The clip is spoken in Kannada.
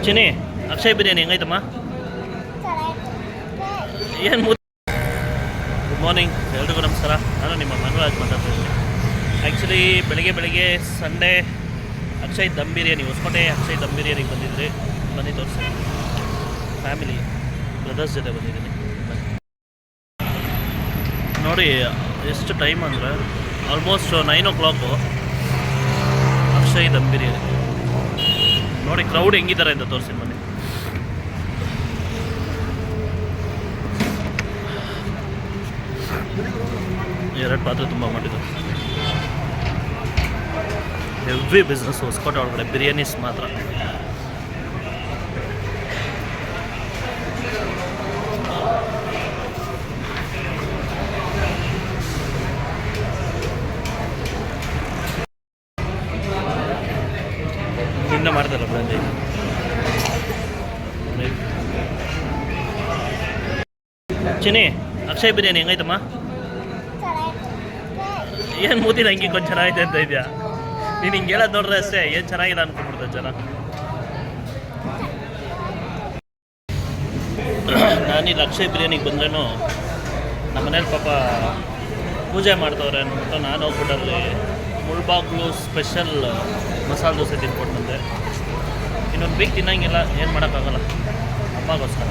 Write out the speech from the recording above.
ಚಿನಿ ಅಕ್ಷಯ್ ಬಿರಿಯಾನಿ ಹೆಂಗೈತಮ್ಮ? ಏನು ಗುಡ್ ಮಾರ್ನಿಂಗ್ ಎಲ್ರಿಗೂ ನಮಸ್ಕಾರ. ನಾನು ನಿಮ್ಮ ಮನುರಾಜ್ ಮಾತಾಡ್ತಾ ಇದ್ದೀನಿ. ಆ್ಯಕ್ಚುಲಿ ಬೆಳಗ್ಗೆ ಸಂಡೇ ಅಕ್ಷಯ್ ದಮ್ ಬಿರಿಯಾನಿ ಹೊಸಕೋಟೆ ಅಕ್ಷಯ್ ದಮ್ ಬಿರಿಯಾನಿಗೆ ಬನ್ನಿ ತೋರಿಸಿ. ಫ್ಯಾಮಿಲಿ ಬ್ರದರ್ಸ್ ಜೊತೆ ಬಂದಿದ್ದೀನಿ. ನೋಡಿ ಎಷ್ಟು ಟೈಮ್ ಅಂದರೆ ಆಲ್ಮೋಸ್ಟ್ 9 o'clock ಅಕ್ಷಯ್ ದಮ್ ಬಿರಿಯಾನಿ. ನೋಡಿ ಕ್ರೌಡ್ ಹೆಂಗಿದ್ದಾರೆ ಅಂತ ತೋರಿಸಿ ಬನ್ನಿ. ಎರಡು ಪಾತ್ರೆ ತುಂಬ ಮಾಡಿದ್ದು. ಹೆವಿ ಬಿಸ್ನೆಸ್ ಹೊಸಕೋಟೆ ಒಳಗಡೆ ಬಿರಿಯಾನೀಸ್ ಮಾತ್ರ. ಇನ್ನ ಮಾಡ್ತಾರಲ್ಲ ಬ್ರಂಜಿ. ಚಿನಿ ಅಕ್ಷಯ್ ಬಿರಿಯಾನಿ ಹೆಂಗೈತಮ್ಮ? ಏನು ಮೂತಿನ ಹಂಗೆ ಕೊಂಚ ಚೆನ್ನಾಗಿದೆ ಅಂತ ಇದೆಯಾ? ನೀನು ಹಿಂಗೆ ಹೇಳೋದು ನೋಡ್ರೆ ಅಷ್ಟೇ ಏನು ಚೆನ್ನಾಗಿದೆ ಅನ್ಕೊಂಡ್ಬಿಡ್ತಾರೆ ಜನ. ನಾನಿಲ್ಲಿ ಅಕ್ಷಯ್ ಬಿರಿಯಾನಿಗೆ ಬಂದ್ರೂ ನಮ್ಮ ಮನೇಲಿ ಪಾಪ ಪೂಜೆ ಮಾಡ್ತವ್ರೆ ಅಂದ್ಬಿಟ್ಟು ನಾನು ಹೋಗ್ಬಿಟ್ಟು ಅಲ್ಲಿ ಮುಳ್ಬಾಗ್ಲು ಸ್ಪೆಷಲ್ ಮಸಾಲೆ ದೋಸೆ ತಿನ್ಕೊಂಡು ಬಂದೆ. ಇನ್ನೊಂದು ವೀಕ್ ತಿನ್ನಂಗಿಲ್ಲ, ಏನು ಮಾಡೋಕ್ಕಾಗಲ್ಲ ಅಮ್ಮಗೋಸ್ಕರ.